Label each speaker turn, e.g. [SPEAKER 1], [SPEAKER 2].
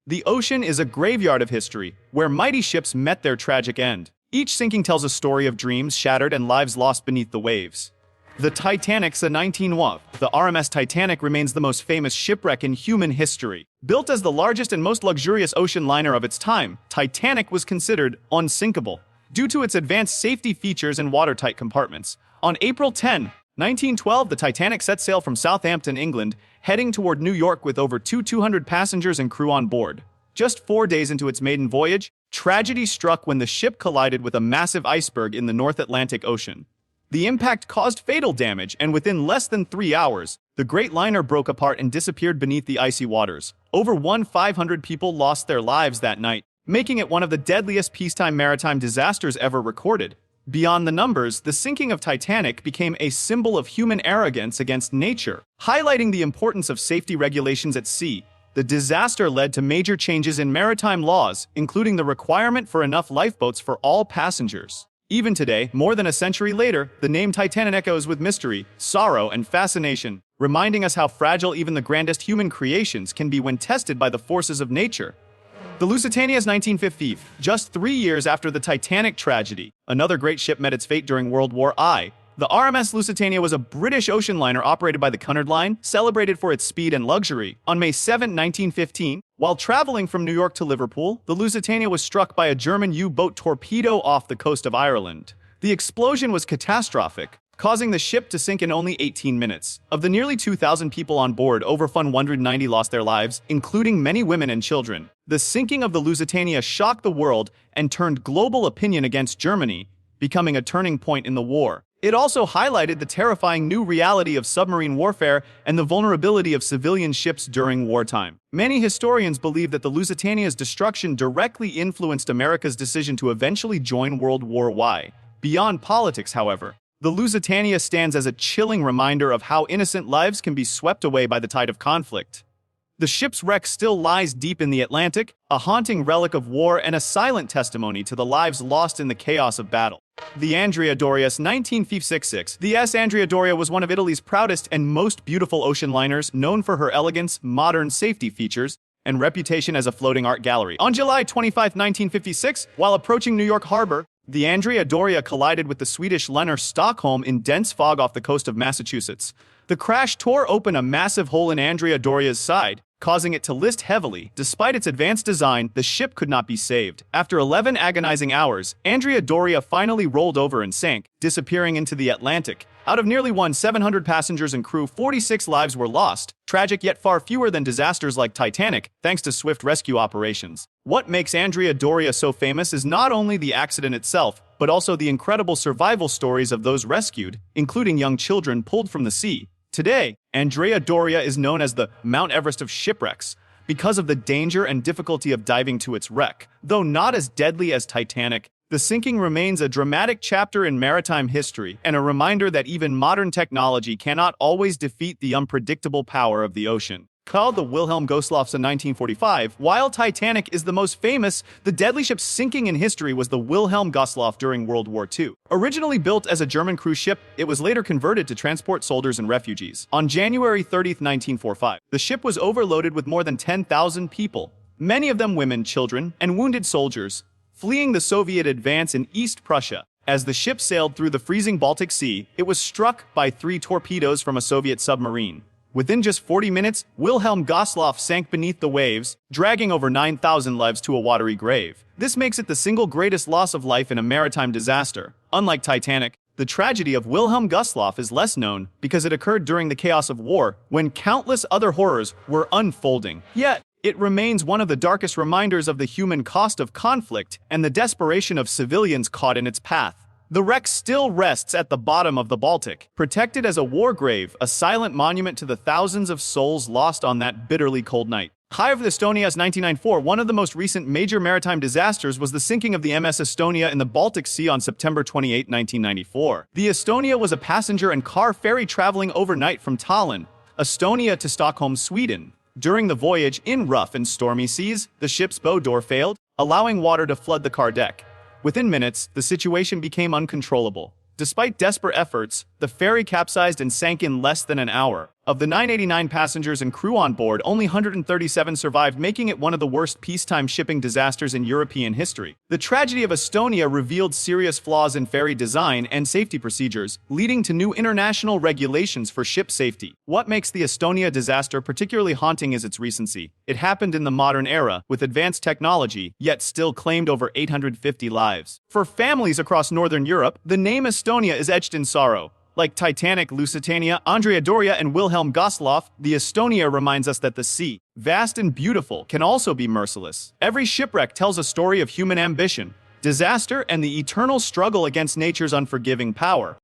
[SPEAKER 1] The ocean is a graveyard of history, where mighty ships met their tragic end. Each sinking tells a story of dreams shattered and lives lost beneath the waves. The Titanic's a 1912. The RMS Titanic remains the most famous shipwreck in human history. Built as the largest and most luxurious ocean liner of its time, Titanic was considered unsinkable due to its advanced safety features and watertight compartments. On April 10, 1912, the Titanic set sail from Southampton, England, heading toward New York with over 200 passengers and crew on board. Just 4 days into its maiden voyage, tragedy struck when the ship collided with a massive iceberg in the North Atlantic Ocean. The impact caused fatal damage, and within less than 3 hours, the great liner broke apart and disappeared beneath the icy waters. Over 1,500 people lost their lives that night, making it one of the deadliest peacetime maritime disasters ever recorded. Beyond the numbers, the sinking of Titanic became a symbol of human arrogance against nature, highlighting the importance of safety regulations at sea. The disaster led to major changes in maritime laws, including the requirement for enough lifeboats for all passengers. Even today, more than a century later, the name Titanic echoes with mystery, sorrow, and fascination, reminding us how fragile even the grandest human creations can be when tested by the forces of nature. The Lusitania's 1950, just 3 years after the Titanic tragedy, another great ship met its fate during World War I. The RMS Lusitania was a British ocean liner operated by the Cunard Line, celebrated for its speed and luxury. On May 7, 1915, while traveling from New York to Liverpool, the Lusitania was struck by a German U-boat torpedo off the coast of Ireland. The explosion was catastrophic, causing the ship to sink in only 18 minutes. Of the nearly 2,000 people on board, over 190 lost their lives, including many women and children. The sinking of the Lusitania shocked the world and turned global opinion against Germany, becoming a turning point in the war. It also highlighted the terrifying new reality of submarine warfare and the vulnerability of civilian ships during wartime. Many historians believe that the Lusitania's destruction directly influenced America's decision to eventually join World War I. Beyond politics, however, the Lusitania stands as a chilling reminder of how innocent lives can be swept away by the tide of conflict. The ship's wreck still lies deep in the Atlantic, a haunting relic of war and a silent testimony to the lives lost in the chaos of battle. The Andrea Doria's 1956. The Andrea Doria was one of Italy's proudest and most beautiful ocean liners, known for her elegance, modern safety features, and reputation as a floating art gallery. On July 25, 1956, while approaching New York Harbor, the Andrea Doria collided with the Swedish liner Stockholm in dense fog off the coast of Massachusetts. The crash tore open a massive hole in Andrea Doria's side, causing it to list heavily. Despite its advanced design, the ship could not be saved. After 11 agonizing hours, Andrea Doria finally rolled over and sank, disappearing into the Atlantic. Out of nearly 700 passengers and crew, 46 lives were lost. Tragic, yet far fewer than disasters like Titanic, thanks to swift rescue operations. What makes Andrea Doria so famous is not only the accident itself, but also the incredible survival stories of those rescued, including young children pulled from the sea. Today, Andrea Doria is known as the Mount Everest of shipwrecks because of the danger and difficulty of diving to its wreck. Though not as deadly as Titanic, the sinking remains a dramatic chapter in maritime history and a reminder that even modern technology cannot always defeat the unpredictable power of the ocean. Called the Wilhelm Gustloff's in 1945, while Titanic is the most famous, the deadly ship sinking in history was the Wilhelm Gustloff during World War II. Originally built as a German cruise ship, it was later converted to transport soldiers and refugees. On January 30, 1945, the ship was overloaded with more than 10,000 people, many of them women, children, and wounded soldiers, fleeing the Soviet advance in East Prussia. As the ship sailed through the freezing Baltic Sea, it was struck by 3 torpedoes from a Soviet submarine. Within just 40 minutes, Wilhelm Gustloff sank beneath the waves, dragging over 9,000 lives to a watery grave. This makes it the single greatest loss of life in a maritime disaster. Unlike Titanic, the tragedy of Wilhelm Gustloff is less known because it occurred during the chaos of war, when countless other horrors were unfolding. Yet, it remains one of the darkest reminders of the human cost of conflict and the desperation of civilians caught in its path. The wreck still rests at the bottom of the Baltic, protected as a war grave, a silent monument to the thousands of souls lost on that bitterly cold night. However, the Estonia's 1994, one of the most recent major maritime disasters, was the sinking of the MS Estonia in the Baltic Sea on September 28, 1994. The Estonia was a passenger and car ferry traveling overnight from Tallinn, Estonia to Stockholm, Sweden. During the voyage, in rough and stormy seas, the ship's bow door failed, allowing water to flood the car deck. Within minutes, the situation became uncontrollable. Despite desperate efforts, the ferry capsized and sank in less than an hour. Of the 989 passengers and crew on board, only 137 survived, making it one of the worst peacetime shipping disasters in European history. The tragedy of Estonia revealed serious flaws in ferry design and safety procedures, leading to new international regulations for ship safety. What makes the Estonia disaster particularly haunting is its recency. It happened in the modern era, with advanced technology, yet still claimed over 850 lives. For families across Northern Europe, the name Estonia is etched in sorrow. Like Titanic, Lusitania, Andrea Doria, and Wilhelm Gustloff, the Estonia reminds us that the sea, vast and beautiful, can also be merciless. Every shipwreck tells a story of human ambition, disaster, and the eternal struggle against nature's unforgiving power.